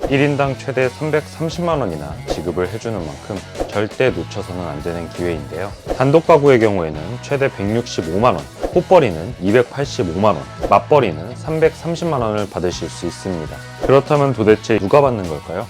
1인당 최대 330만원이나 지급을 해주는 만큼 절대 놓쳐서는 안 되는 기회인데요. 단독 가구의 경우에는 최대 165만원, 호벌이는 285만원, 맞벌이는 330만원을 받으실 수 있습니다. 그렇다면 도대체 누가 받는 걸까요?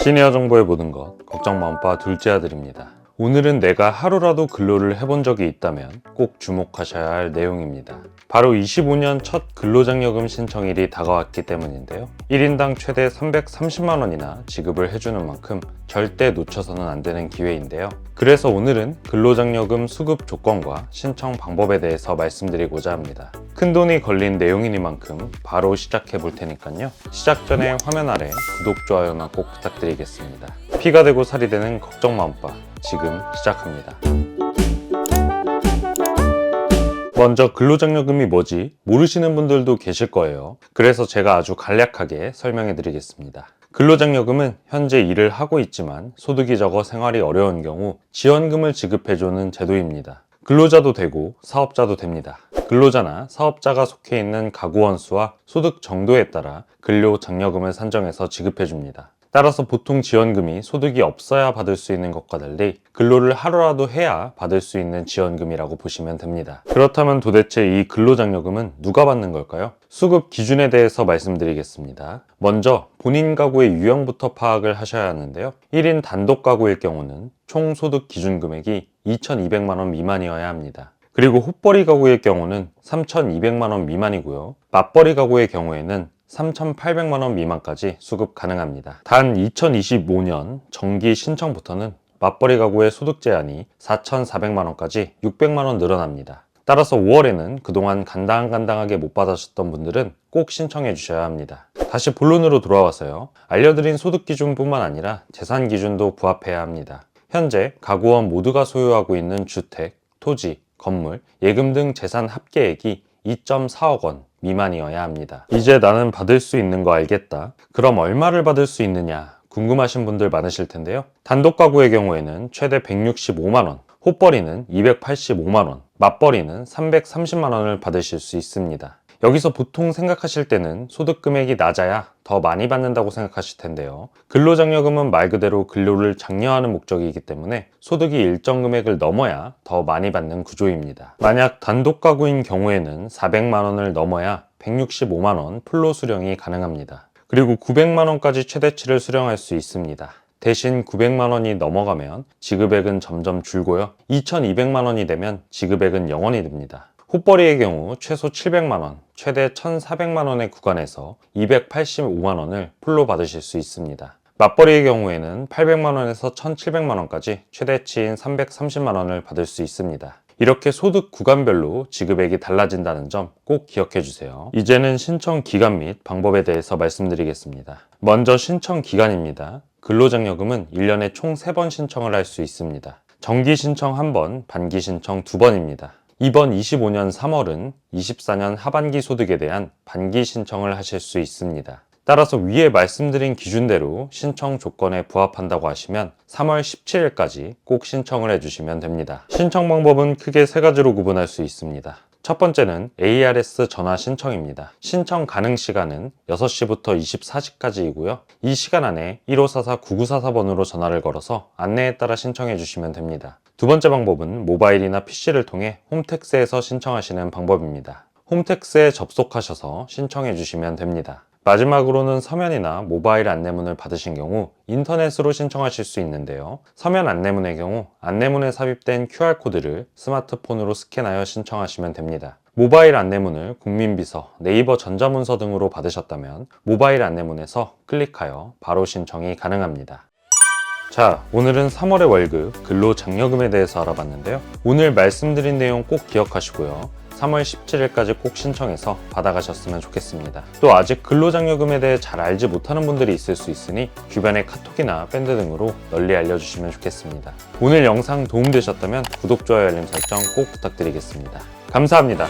시니어 정보의 모든 것, 걱정 마음바 둘째 아들입니다. 오늘은 내가 하루라도 근로를 해본 적이 있다면 꼭 주목하셔야 할 내용입니다. 바로 25년 첫 근로장려금 신청일이 다가왔기 때문인데요. 1인당 최대 330만원이나 지급을 해주는 만큼 절대 놓쳐서는 안 되는 기회인데요. 그래서 오늘은 근로장려금 수급 조건과 신청 방법에 대해서 말씀드리고자 합니다. 큰돈이 걸린 내용이니만큼 바로 시작해 볼 테니까요. 시작 전에 화면 아래 구독, 좋아요나 꼭 부탁드리겠습니다. 피가 되고 살이 되는 걱정 마음바 지금 시작합니다. 먼저 근로장려금이 뭐지? 모르시는 분들도 계실 거예요. 그래서 제가 아주 간략하게 설명해 드리겠습니다. 근로장려금은 현재 일을 하고 있지만 소득이 적어 생활이 어려운 경우 지원금을 지급해주는 제도입니다. 근로자도 되고 사업자도 됩니다. 근로자나 사업자가 속해 있는 가구원 수와 소득 정도에 따라 근로장려금을 산정해서 지급해줍니다. 따라서 보통 지원금이 소득이 없어야 받을 수 있는 것과 달리 근로를 하루라도 해야 받을 수 있는 지원금이라고 보시면 됩니다. 그렇다면 도대체 이 근로장려금은 누가 받는 걸까요? 수급 기준에 대해서 말씀드리겠습니다. 먼저 본인 가구의 유형부터 파악을 하셔야 하는데요. 1인 단독 가구일 경우는 총 소득 기준 금액이 2,200만원 미만이어야 합니다. 그리고 호벌이 가구의 경우는 3,200만원 미만이고요. 맞벌이 가구의 경우에는 3,800만원 미만까지 수급 가능합니다. 단 2025년 정기 신청부터는 맞벌이 가구의 소득 제한이 4,400만원까지 600만원 늘어납니다. 따라서 5월에는 그동안 간당간당하게 못 받으셨던 분들은 꼭 신청해 주셔야 합니다. 다시 본론으로 돌아와서요. 알려드린 소득 기준뿐만 아니라 재산 기준도 부합해야 합니다. 현재 가구원 모두가 소유하고 있는 주택, 토지, 건물, 예금 등 재산 합계액이 2.4억 원 미만이어야 합니다. 이제 나는 받을 수 있는 거 알겠다. 그럼 얼마를 받을 수 있느냐 궁금하신 분들 많으실 텐데요. 단독 가구의 경우에는 최대 165만원, 호벌이는 285만원, 맞벌이는 330만원을 받으실 수 있습니다. 여기서 보통 생각하실 때는 소득 금액이 낮아야 더 많이 받는다고 생각하실 텐데요. 근로장려금은 말 그대로 근로를 장려하는 목적이기 때문에 소득이 일정 금액을 넘어야 더 많이 받는 구조입니다. 만약 단독 가구인 경우에는 400만원을 넘어야 165만원 풀로 수령이 가능합니다. 그리고 900만원까지 최대치를 수령할 수 있습니다. 대신 900만원이 넘어가면 지급액은 점점 줄고요. 2200만원이 되면 지급액은 0원이 됩니다. 호벌이의 경우 최소 700만원, 최대 1400만원의 구간에서 285만원을 풀로 받으실 수 있습니다. 맞벌이의 경우에는 800만원에서 1700만원까지 최대치인 330만원을 받을 수 있습니다. 이렇게 소득 구간별로 지급액이 달라진다는 점 꼭 기억해 주세요. 이제는 신청 기간 및 방법에 대해서 말씀드리겠습니다. 먼저 신청 기간입니다. 근로장려금은 1년에 총 3번 신청을 할 수 있습니다. 정기 신청 1번, 반기 신청 2번입니다. 이번 25년 3월은 24년 하반기 소득에 대한 반기 신청을 하실 수 있습니다. 따라서 위에 말씀드린 기준대로 신청 조건에 부합한다고 하시면 3월 17일까지 꼭 신청을 해주시면 됩니다. 신청 방법은 크게 3가지로 구분할 수 있습니다. 첫 번째는 ARS 전화 신청입니다. 신청 가능 시간은 6시부터 24시까지이고요. 이 시간 안에 1544-9944번으로 전화를 걸어서 안내에 따라 신청해 주시면 됩니다. 두 번째 방법은 모바일이나 PC를 통해 홈택스에서 신청하시는 방법입니다. 홈택스에 접속하셔서 신청해 주시면 됩니다. 마지막으로는 서면이나 모바일 안내문을 받으신 경우 인터넷으로 신청하실 수 있는데요. 서면 안내문의 경우 안내문에 삽입된 QR코드를 스마트폰으로 스캔하여 신청하시면 됩니다. 모바일 안내문을 국민비서, 네이버 전자문서 등으로 받으셨다면 모바일 안내문에서 클릭하여 바로 신청이 가능합니다. 자, 오늘은 3월의 월급, 근로장려금에 대해서 알아봤는데요. 오늘 말씀드린 내용 꼭 기억하시고요. 3월 17일까지 꼭 신청해서 받아가셨으면 좋겠습니다. 또 아직 근로장려금에 대해 잘 알지 못하는 분들이 있을 수 있으니 주변에 카톡이나 밴드 등으로 널리 알려주시면 좋겠습니다. 오늘 영상 도움되셨다면 구독, 좋아요, 알림 설정 꼭 부탁드리겠습니다. 감사합니다.